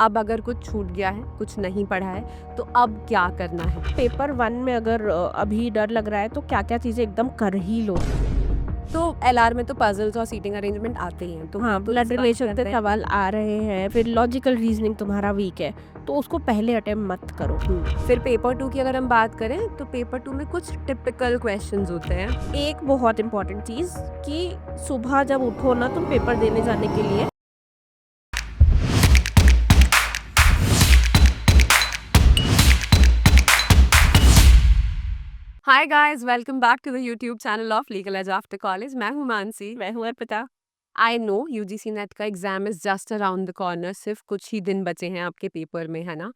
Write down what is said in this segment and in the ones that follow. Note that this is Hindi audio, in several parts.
अब अगर कुछ छूट गया है, कुछ नहीं पढ़ा है, तो अब क्या करना है? पेपर 1 में अगर अभी डर लग रहा है तो क्या-क्या चीज़ें एकदम कर ही लो। तो एलआर में तो पजल्स और सीटिंग अरेंजमेंट आते ही हैं, तो हाँ, तो ब्लड डिस्कस रिलेशन से करते हैं। सवाल आ रहे हैं, फिर लॉजिकल रीज़निंग तुम्हारा वीक है, तो उसको पहले अटेम्प्ट मत करो। फिर पेपर 2 की अगर हम बात करें, तो पेपर 2 में कुछ टिपिकल क्वेश्चंस होते हैं। एक बहुत इम्पोर्टेंट चीज़ कि सुबह जब उठो ना तुम पेपर देने जाने के लिए, hi guys, welcome back to the YouTube channel of Legal Edge After College. मैं हूँ मानसी। मैं हूँ Arpita. I know UGC NET का exam is just around the corner. सिर्फ कुछ ही दिन बचे हैं आपके पेपर में, है ना।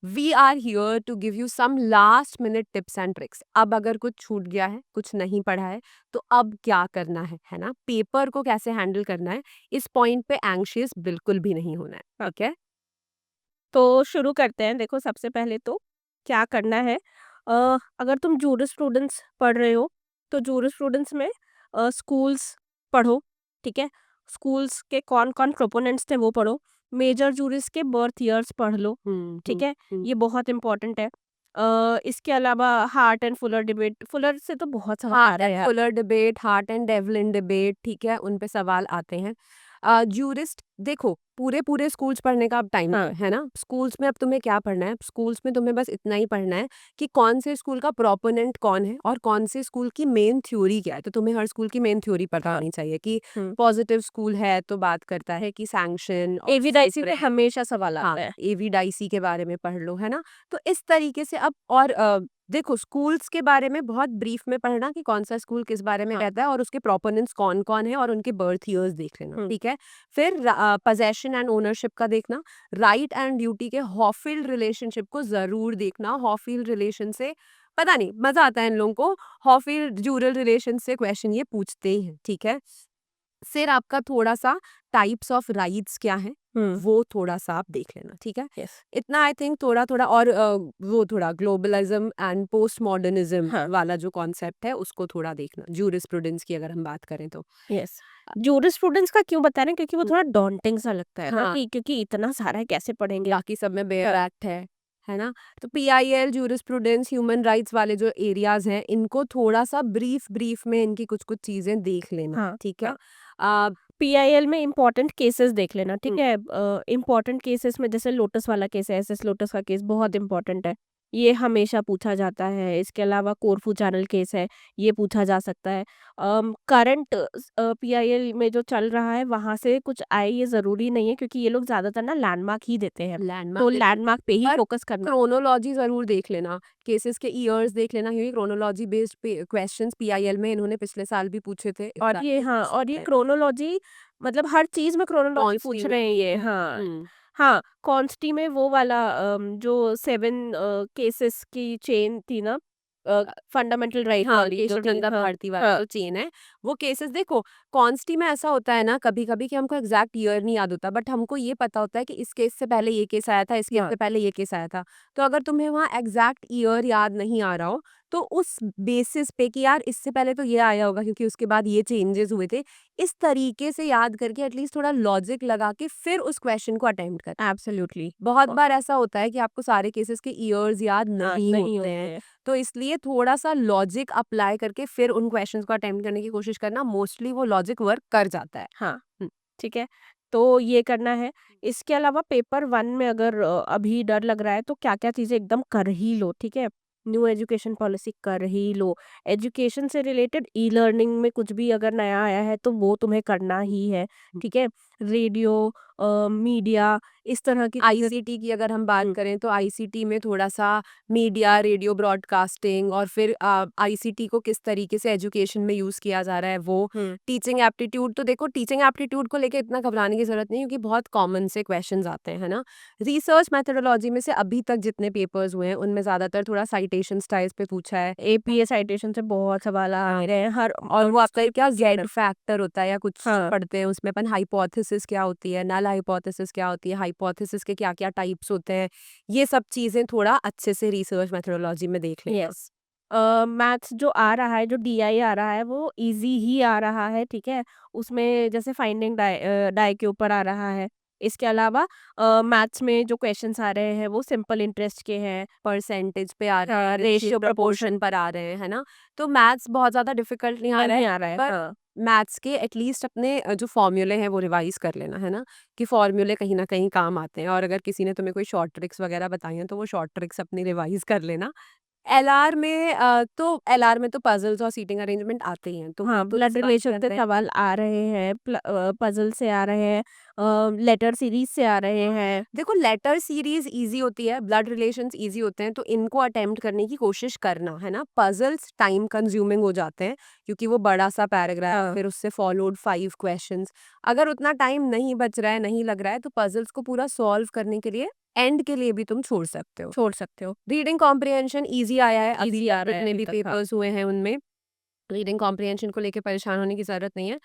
We are here to give you some last minute tips and tricks. अब अगर कुछ छूट गया है, कुछ नहीं पढ़ा है, तो अब क्या करना है ना। पेपर को कैसे हैंडल करना है, इस पॉइंट पे एंग्शियस बिल्कुल भी नहीं होना है। ओके। तो शुरू करते हैं। देखो, सबसे पहले तो क्या करना है, अगर तुम जूरिस्प्रूडेंस पढ़ रहे हो तो जूरिस्प्रूडेंस में स्कूल्स पढ़ो, ठीक है। स्कूल्स के कौन कौन प्रोपोनेंट्स थे वो पढ़ो। मेजर जूरिस के बर्थ ईयर्स पढ़ लो, ठीक है। ये बहुत इंपॉर्टेंट है। इसके अलावा heart and Fuller debate, Fuller से तो बहुत सवाल आ हार्ट रहा है एंड यार। Fuller debate, heart and Devlin debate, ठीक है, उन पे सवाल आते हैं। जूरिस्ट देखो, पूरे पूरे स्कूल्स पढ़ने का अब टाइम हाँ, है ना। स्कूल्स में अब तुम्हें क्या पढ़ना है, स्कूल्स में तुम्हें बस इतना ही पढ़ना है कि कौन से स्कूल का प्रोपोनेंट कौन है और कौन से स्कूल की मेन थ्योरी क्या है। तो तुम्हें हर स्कूल की मेन थ्योरी पता होनी चाहिए कि हम्म। पॉजिटिव स्कूल है तो बात करता है कि सैंक्शन और एविडाइसी में हमेशा सवाल हाँ, आता है। एवी डाइसी के बारे में पढ़ लो, है ना। तो इस तरीके से अब और देखो, स्कूल्स के बारे में बहुत ब्रीफ में पढ़ना कि कौन सा स्कूल किस बारे में हाँ। कहता है और उसके प्रोपोनेंट्स कौन कौन है और उनके बर्थ ईयर्स देख लेना, हम्म। ठीक है। फिर पोजेशन एंड ओनरशिप का देखना, राइट एंड ड्यूटी के हॉफिल्ड रिलेशनशिप को जरूर देखना। हॉफिल्ड रिलेशन से पता नहीं मजा आता है इन लोगों को, हॉफिल्ड ड्यूरल रिलेशन से क्वेश्चन ये पूछते ही हैं, ठीक है। फिर आपका थोड़ा सा टाइप्स ऑफ राइट्स क्या है, हम्म। वो थोड़ा सा आप देख लेना, ठीक है। यस। इतना आई थिंक थोड़ा थोड़ा और वो थोड़ा ग्लोबलिज्म एंड पोस्ट मॉडर्निज्म हाँ। वाला जो कॉन्सेप्ट है उसको थोड़ा देखना, जूरिस्प्रूडेंस की अगर हम बात करें तो। यस। जूरिस्प्रूडेंस का क्यों बता रहे हैं, क्योंकि वो हम्म, थोड़ा डॉन्टिंग सा लगता है ना, हाँ, कि क्योंकि इतना सारा है कैसे पढ़ेंगे। बाकी सब में बेयर हाँ। एक्ट है ना। तो पीआईएल, जूरिस्प्रूडेंस, ह्यूमन राइट्स वाले जो एरियाज हैं, इनको थोड़ा सा ब्रीफ ब्रीफ में इनकी कुछ कुछ चीजें देख लेना, हाँ। ठीक है। हाँ। पीआईएल में इम्पोर्टेंट केसेस देख लेना, ठीक हम्म, है। इम्पोर्टेंट केसेस में जैसे लोटस वाला केस है, एसएस लोटस का केस बहुत इम्पोर्टेंट है, ये हमेशा पूछा जाता है। इसके अलावा कोरफू चैनल केस है, ये पूछा जा सकता है। करंट पीआईएल में जो चल रहा है वहां से कुछ आए ये जरूरी नहीं है, क्योंकि ये लोग ज्यादातर ना लैंडमार्क ही देते हैं, लैंडमार्क तो देते हैं, लैंडमार्क पे ही पर फोकस करना। क्रोनोलॉजी जरूर देख लेना, केसेस के ईयर्स देख लेना, क्योंकि क्रोनोलॉजी बेस्ड क्वेश्चंस पीआईएल में इन्होंने पिछले साल भी पूछे थे, इस और साल ये, भी हाँ, पूछ और ये सकते हैं। क्रोनोलॉजी मतलब हर चीज में क्रोनोलॉजी कॉन्स्टी पूछ में रहे हैं ये। हाँ। हम्म हाँ, कॉन्स्टी में वो वाला जो 7 केसेस की चेन थी ना, फंडामेंटल राइट हाँ, वाली जो केशव थी। चंद्र हाँ। भारती वाला हाँ। जो चेन है, वो केसेस देखो। कॉन्स्टी में ऐसा होता है ना कभी कभी कि हमको एग्जैक्ट ईयर नहीं याद होता, बट हमको ये पता होता है कि इस केस से पहले ये केस आया था, इस केस हाँ। से पहले ये केस आया था। तो अगर तुम्हें वहाँ एग्जैक्ट ईयर याद नहीं आ रहा हो, तो उस बेसिस पे कि यार इससे पहले तो ये आया होगा क्योंकि उसके बाद ये चेंजेस हुए थे, इस तरीके से याद करके एटलीस्ट थोड़ा लॉजिक लगा के फिर उस क्वेश्चन को अटेम्प्ट कर। एब्सोल्युटली। बहुत बार ऐसा होता है कि आपको सारे केसेस के ईयर्स याद हाँ, नहीं नहीं होते होते हैं, हैं। तो इसलिए थोड़ा सा लॉजिक अप्लाई करके फिर उन क्वेश्चंस को अटेम्प्ट करने की कोशिश करना, मोस्टली वो लॉजिक वर्क कर जाता है। हाँ। हम्म, ठीक है, तो ये करना है। इसके अलावा पेपर 1 में अगर अभी डर लग रहा है तो क्या-क्या चीज़ें एकदम कर ही लो, ठीक है? न्यू एजुकेशन पॉलिसी कर ही लो। एजुकेशन से रिलेटेड ई-लर्निंग में कुछ भी अगर नया आया है तो वो तुम्हें करना ही है, ठीक है? रेडियो, मीडिया, इस तरह की चीज़ें। आईसीटी की अगर हम बात हुँ। करें तो आईसीटी में थोड़ा सा मीडिया, रेडियो ब्रॉडकास्टिंग और फिर आईसीटी को किस तरीके से एजुकेशन में यूज़ किया जा रहा है वो। हुँ। टीचिंग एप्टीट्यूड तो देखो, टीचिंग एप्टीट्यूड को लेके इतना घबराने की ज़रूरत नहीं, क्योंकि बहुत कॉमन से क्वेश्चंस आते हैं, है ना। रिसर्च मेथोडोलॉजी में से अभी तक जितने पेपर्स हुए हैं उनमें ज़्यादातर थोड़ा साइटेशन स्टाइल्स पे पूछा है। एपीए साइटेशन से बहुत सवाल आ रहे हैं हर और वो आपका क्या जेड में। फैक्टर होता है या कुछ हाँ। पढ़ते हैं उसमें अपन, हाइपोथेसिस क्या होती है, नल हाइपोथेसिस क्या होती है, हाइपोथेसिस के क्या क्या टाइप्स होते हैं, ये सब चीजें थोड़ा अच्छे से रिसर्च मेथोडोलॉजी में देख लेना। यस। मैथ्स जो आ रहा है, जो डीआई आ रहा है, वो इजी ही आ रहा है, ठीक है। उसमें जैसे फाइंडिंग डाई के ऊपर आ रहा है, इसके अलावा मैथ्स में जो क्वेश्चंस आ रहे हैं वो सिंपल इंटरेस्ट के हैं, परसेंटेज पे आ रहे हाँ, हैं, रेशियो रेशियो प्रपोर्शन प्रपोर्शन पर आ रहे हैं, है ना? तो मैथ्स बहुत ज़्यादा डिफ़िकल्ट नहीं आ रहा नहीं है, आ रहा है। पर हाँ, मैथ्स के एटलीस्ट अपने जो फ़ॉर्मूले हैं वो रिवाइज़ कर लेना, है ना? कि फ़ॉर्मूले कहीं न कहीं काम आते हैं, और अगर किसी ने तुम्हें कोई शॉर्ट ट्रिक्स वग़ैरह बताई हैं, तो वो शॉर्ट ट्रिक्स अपनी रिवाइज़ कर लेना। एलआर में तो पज़ल्स और सीटिंग अरेंजमेंट आते ही हैं, तो वो हाँ, तो ब्लड इस बात रिलेशन से करते हैं। सवाल आ रहे हैं, पजल से आ रहे हैं, लेटर सीरीज से आ रहे हैं। देखो, लेटर सीरीज इजी होती है, ब्लड रिलेशंस इजी होते हैं, तो इनको अटेम्प्ट करने की कोशिश करना, है ना? पजल्स टाइम कंज्यूमिंग हो जाते हैं, क्योंकि वो बड़ा सा पैराग्राफ, हाँ, फिर उससे फॉलोड 5 क्वेश्चंस। अगर उतना टाइम नहीं बच रहा है, नहीं लग रहा है, तो पजल्स को पूरा सॉल्व करने के लिए एंड के लिए भी तुम छोड़ सकते हो। छोड़ सकते हो। रीडिंग कॉम्प्रिहेंशन इजी आया है, अभी इजी आ रहा है जितने अभी भी तक। हाँ, पेपर्स हुए हैं उनमें रीडिंग कॉम्प्रिहेंशन को लेके परेशान होने की ज़रूरत नहीं है।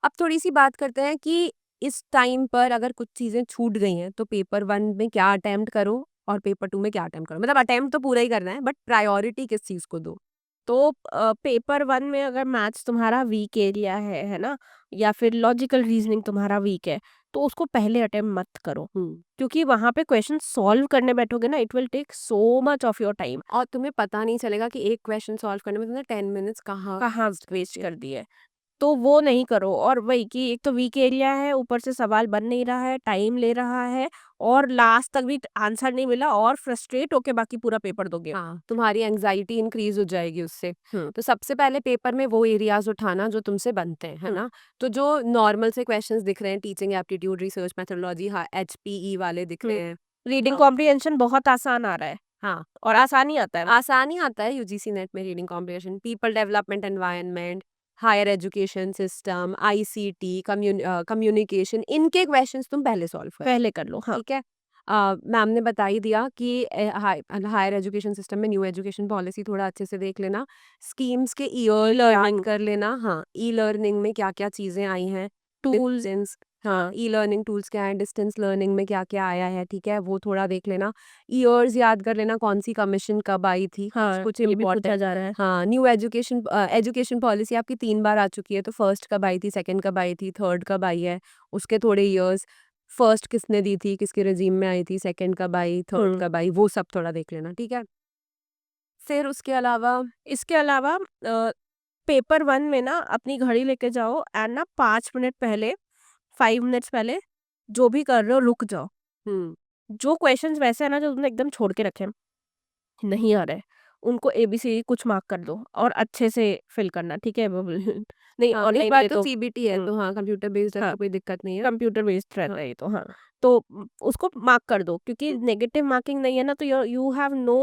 अब थोड़ी-सी बात करते हैं कि इस टाइम पर अगर कुछ चीज़ें छूट गई हैं, तो पेपर 1 में क्या अटेम्प्ट करो और पेपर 2 में क्या अटेम्प्ट करो? मतलब अटेम्प्ट तो पूरा ही करना है, बट प्रायोरिटी किस चीज़ को दो? तो पेपर वन में अगर मैथ्स तुम्हारा वीक एरिया है ना, या फिर लॉजिकल रीजनिंग तुम्हारा वीक है, तो उसको पहले अटेम्प्ट मत करो, हुँ। क्योंकि वहां पे क्वेश्चन सॉल्व करने बैठोगे ना, it will take so much of your time. और तुम्हें पता नहीं चलेगा कि एक क्वेश्चन सॉल्व करने में तुमने 10 मिनट्स कहाँ कहाँ वेस्ट कर वेस्ट दिए। कर दिए। तो वो नहीं करो, और वही कि एक तो वीक एरिया है, ऊपर से सवाल बन नहीं रहा है, टाइम ले रहा है, और लास्ट तक भी आंसर नहीं मिला, और फ्रस्ट्रेट होके बाकी पूरा पेपर दोगे। हाँ, तुम्हारी एंग्ज़ायटी इंक्रीज़ हो जाएगी उससे। हम्म, तो सबसे पहले पेपर में वो एरियाज़ उठाना जो तुमसे बनते हैं, है हम्म, ना? तो जो नॉर्मल से क्वेश्चंस दिख रहे हैं, टीचिंग एप्टीट्यूड, रिसर्च मेथोडोलॉजी, हाँ, एचपीई वाले दिख रहे हैं। रीडिंग हाँ। कॉम्प्रिहेंशन बहुत आसान आ रहा है, हाँ, और आसान ही आता है। आसान ही आता है यूजीसी नेट में reading comprehension, people development environment, higher education system, ICT, communication, इनके क्वेश्चंस तुम पहले सॉल्व करो, पहले कर लो, हाँ। ठीक है? मैम ने बता ही दिया कि हायर एजुकेशन सिस्टम में न्यू एजुकेशन पॉलिसी थोड़ा अच्छे से देख लेना, स्कीम्स के ईयर याद लर्निंग कर लेना, हाँ, ई लर्निंग में क्या-क्या चीज़ें आई हैं, टूल्स, डिस्टेंस, हाँ, ई लर्निंग टूल्स क्या हैं, डिस्टेंस लर्निंग में क्या-क्या आया है, ठीक है? वो थोड़ा देख लेना। ईयर्स याद कर लेना, कौन-सी कमीशन कब आई थी, हाँ, कुछ ये भी इम्पोर्टेंट। पूछा जा रहा है। हाँ, न्यू एजुकेशन पॉलिसी आपकी 3 बार आ चुकी है, तो फर्स्ट कब आई थी, सेकंड कब आई थी, थर्ड कब आई है, उसके थोड़े ईयर्स, फर्स्ट किसने दी थी, किसके रेज़ीम में आई थी, सेकंड कब आई, थर्ड हम्म, कब आई, वो सब थोड़ा देख लेना, ठीक है? फिर उसके अलावा इसके अलावा पेपर वन में ना अपनी घड़ी लेके जाओ, एंड ना 5 मिनट पहले, 5 मिनट्स पहले जो भी कर रहे हो रुक जाओ। हुँ, जो क्वेश्चंस वैसे है ना, जो तुमने एकदम छोड़ के रखे हैं, नहीं आ रहा है, उनको एबीसी कुछ मार्क कर दो, और अच्छे से फिल करना, ठीक है? वो नहीं, हाँ, इस ऑनलाइन बार में तो तो सीबीटी है, तो हाँ, कंप्यूटर बेस्ड है, हाँ, तो कोई दिक्कत नहीं है। कंप्यूटर बेस्ड रहता हाँ। है ये तो, हाँ। तो उसको मार्क कर दो, क्योंकि नेगेटिव मार्किंग नहीं है ना, तो यू हैव नो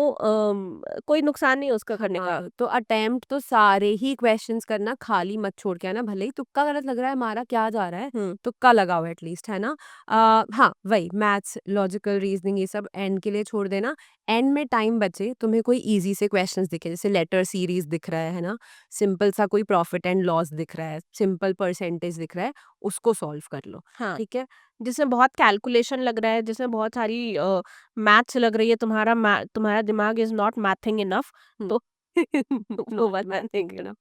कोई नुकसान नहीं है उसका करने का। हाँ, तो अटेम्प्ट तो सारे ही क्वेश्चंस करना, खाली मत छोड़ के आना, भले ही तुक्का गलत लग रहा है, मारा क्या जा रहा है, हुँ, तुक्का लगाओ एटलीस्ट, है ना? हाँ, वही मैथ्स, लॉजिकल रीजनिंग, ये सब एंड के लिए छोड़ देना। एंड में टाइम बचे, तुम्हें कोई ईज़ी से क्वेश्चंस दिखे, जैसे लेटर सीरीज़ दिख रहा है ना? सिंपल सा कोई प्रॉफिट एंड लॉस दिख रहा है, सिंपल परसेंटेज दिख रहा है, उसको सॉल्व कर लो, हाँ। ठीक है? जिसमें बहुत कैलकुलेशन लग रहा है, जिसमें बहुत सारी मैथ्स लग रही है, तुम्हारा दिमाग इज़ नॉट मैथिंग इनफ, हुँ। तो वो नॉट मत मैथिंग करो, इनफ।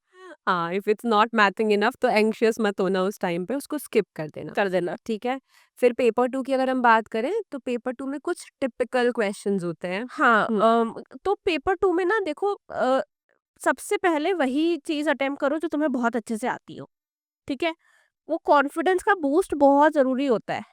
हाँ, if it's not mathing enough तो एंग्ज़ियस मत होना उस टाइम पे, उसको स्किप कर देना, कर देना। ठीक है? फिर पेपर 2 की अगर हम बात करें, तो पेपर 2 में कुछ टिपिकल क्वेश्चंस होते हैं। हाँ, हुँ, तो पेपर 2 में ना देखो, सबसे पहले वही चीज़ अटेम्प्ट करो जो तुम्हें बहुत अच्छे से आती हो, ठीक है? वो कॉन्फिडेंस का बूस्ट बहुत ज़रूरी होता है।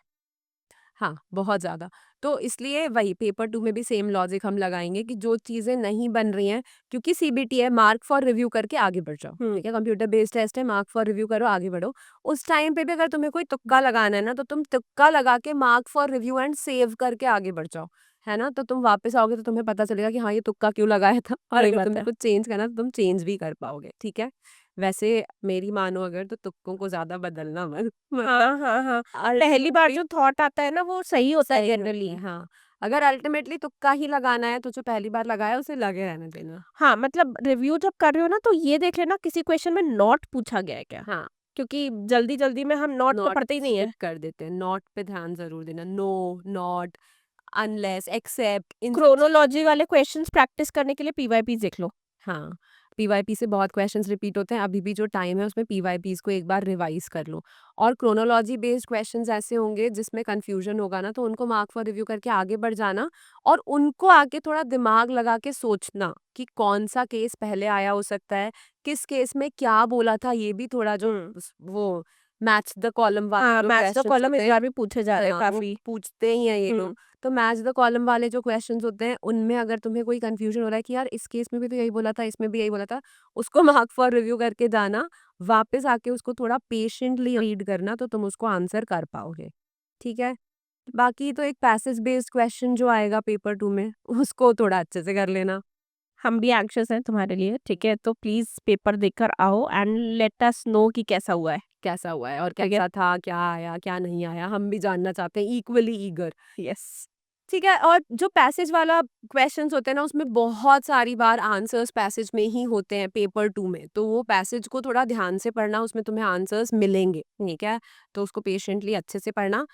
हाँ, बहुत ज़्यादा। तो इसलिए वही पेपर 2 में भी सेम लॉजिक हम लगाएँगे कि जो चीज़ें नहीं बन रही हैं, क्योंकि सीबीटी है, मार्क फॉर रिव्यू करके आगे बढ़ जाओ, हुँ, ठीक है? कंप्यूटर बेस्ड टेस्ट है, मार्क फॉर रिव्यू करो, आगे बढ़ो। उस टाइम पे भी अगर तुम्हें कोई तुक्का लगाना है ना, तो तुम तुक्का लगा के mark for review and save करके आगे बढ़ जाओ, है ना? तो तुम वापस आओगे तो तुम्हें पता चलेगा कि हाँ, ये तुक्का क्यों लगाया था, और सही अगर बात तुम्हें है। कुछ चेंज करना है, तो तुम चेंज भी कर पाओगे, ठीक है? वैसे मेरी मानो अगर, तो तुक्कों को ज़्यादा बदलना मत। हाँ, हाँ, हाँ। पहली बार अल्टीमेटली जो थॉट आता है ना, वो सही होता है सही होता जनरली। है, हाँ। अगर अल्टीमेटली तुक्का ही लगाना है, तो जो पहली बार लगाया उसे लगे रहने देना। हाँ, मतलब रिव्यू जब कर रहे हो ना, तो ये देख लेना किसी क्वेश्चन में नॉट पूछा गया है क्या? हाँ, क्योंकि जल्दी-जल्दी में हम नॉट तो नॉट पढ़ते ही नहीं स्किप है। कर देते हैं, नॉट पे ध्यान ज़रूर देना। नो, नॉट, अनलेस, एक्सेप्ट, इन सब चीज़। क्रोनोलॉजी वाले क्वेश्चंस प्रैक्टिस करने के लिए पीवाईपीज़ देख लो। हाँ, पीवाईपी से बहुत क्वेश्चंस रिपीट होते हैं, अभी भी जो टाइम है उसमें पीवाईपीज़ को एक बार रिवाइज़ कर लो। और क्रोनोलॉजी बेस्ड क्वेश्चंस ऐसे होंगे जिसमें कन्फ्यूजन होगा ना, तो उनको मार्क फॉर रिव्यू करके आगे बढ़ जाना और उनको आके थोड़ा दिमाग लगा के सोचना कि कौन-सा केस पहले आया हो सकता है, किस केस में क्या बोला था, ये भी थोड़ा जो हुँ। वो मैच द कॉलम वाले हाँ, जो मैथ्स द क्वेश्चंस कॉलम होते इस हैं, बार भी पूछे जा रहे हैं हाँ, वो काफ़ी। पूछते ही हैं ये लोग। हुँ। तो मैच द कॉलम वाले जो क्वेश्चंस होते हैं, उनमें अगर तुम्हें कोई कन्फ्यूजन हो रहा है कि यार इस केस में भी तो यही बोला था, इसमें भी यही बोला था, उसको मार्क फॉर रिव्यू करके जाना, वापस आके उसको थोड़ा पेशेंटली रीड करना, तो तुम उसको आंसर कर पाओगे। ठीक है? बाकी तो एक पैसेज बेस्ड क्वेश्चन जो आएगा पेपर 2 में, उसको थोड़ा अच्छे से कर लेना। हम भी एंग्ज़ियस हैं तुम्हारे लिए, ठीक है? तो प्लीज़ पेपर देकर आओ एंड लेट अस नो कि कैसा हुआ है, कैसा हुआ है और ठीक है? कैसा था, क्या आया, क्या नहीं आया, हम भी जानना चाहते हैं, इक्वली ईगर। यस। ठीक है, और जो पैसेज वाला क्वेश्चंस होते हैं ना, उसमें बहुत सारी बार आंसर्स पैसेज में ही होते हैं पेपर 2 में, तो वो पैसेज को थोड़ा ध्यान से पढ़ना, उसमें तुम्हें आंसर्स मिलेंगे, ठीक है? तो उसको पेशेंटली अच्छे से पढ़ना।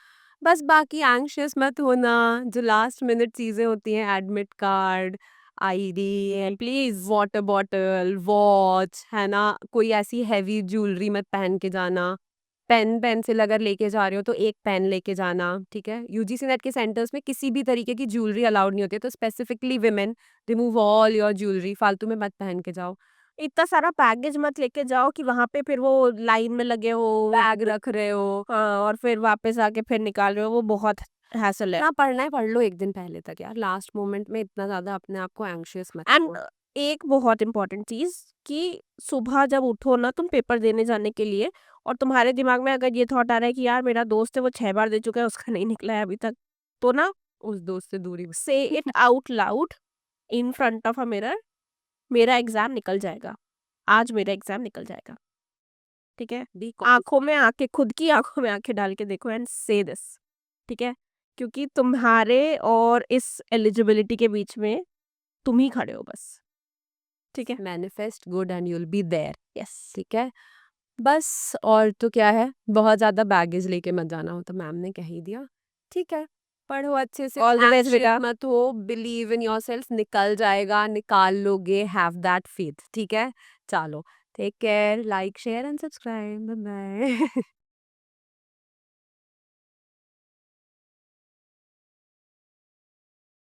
बस बाकी एंग्शियस मत होना, जो लास्ट मिनट चीज़ें होती हैं, admit card, ID, please water bottle, watch, है ना? कोई ऐसी हेवी ज्वेलरी मत पहन के जाना। पेन पेंसिल अगर लेके जा रहे हो तो एक पेन लेके जाना, ठीक है? यूजीसी नेट के सेंटर्स में किसी भी तरीके की ज्वेलरी अलाउड नहीं होती है, तो specifically women remove all your jewellery, फालतू में मत पहन के जाओ। इतना सारा बैगेज मत लेके जाओ कि वहाँ पे फिर वो लाइन में लगे हो, बैग रख रहे हो, हाँ, और फिर वापस आके फिर निकाल रहे हो, वो बहुत हैसल है। ना पढ़ना है पढ़ लो एक दिन पहले तक यार, लास्ट मोमेंट में इतना ज़्यादा अपने आप को एंग्शियस मत एंड करो। एक बहुत इम्पोर्टेंट चीज़ कि सुबह जब उठो ना तुम पेपर देने जाने के लिए और तुम्हारे दिमाग में अगर ये थॉट आ रहा है कि यार मेरा दोस्त है वो 6 बार दे चुका है उसका नहीं निकला है अभी तक, तो ना उस दोस्त से दूरी से it out loud in front of a mirror, मेरा एग्ज़ाम निकल जाएगा। आज मेरा एग्ज़ाम निकल जाएगा। ठीक है? बी आँखों कॉन्फिडेंट। में आँखें खुद की आँखों में आँखें डाल के देखो एंड से दिस, ठीक है? क्योंकि तुम्हारे और इस एलिजिबिलिटी के बीच में तुम ही खड़े हो बस। ठीक है? Manifest good and you will be there. Yes. ठीक है? बस और तो क्या है, बहुत ज़्यादा बैगेज लेके मत जाना, वो तो मैम ने कह ही दिया। ठीक है, पढ़ो अच्छे से, ऑल द बेस्ट एंग्शियस बेटा। मत हो, बिलीव इन योरसेल्फ, निकल जाएगा, निकाल लोगे, हैव दैट फेथ, ठीक है? चलो, take care, like, share and subscribe, bye bye.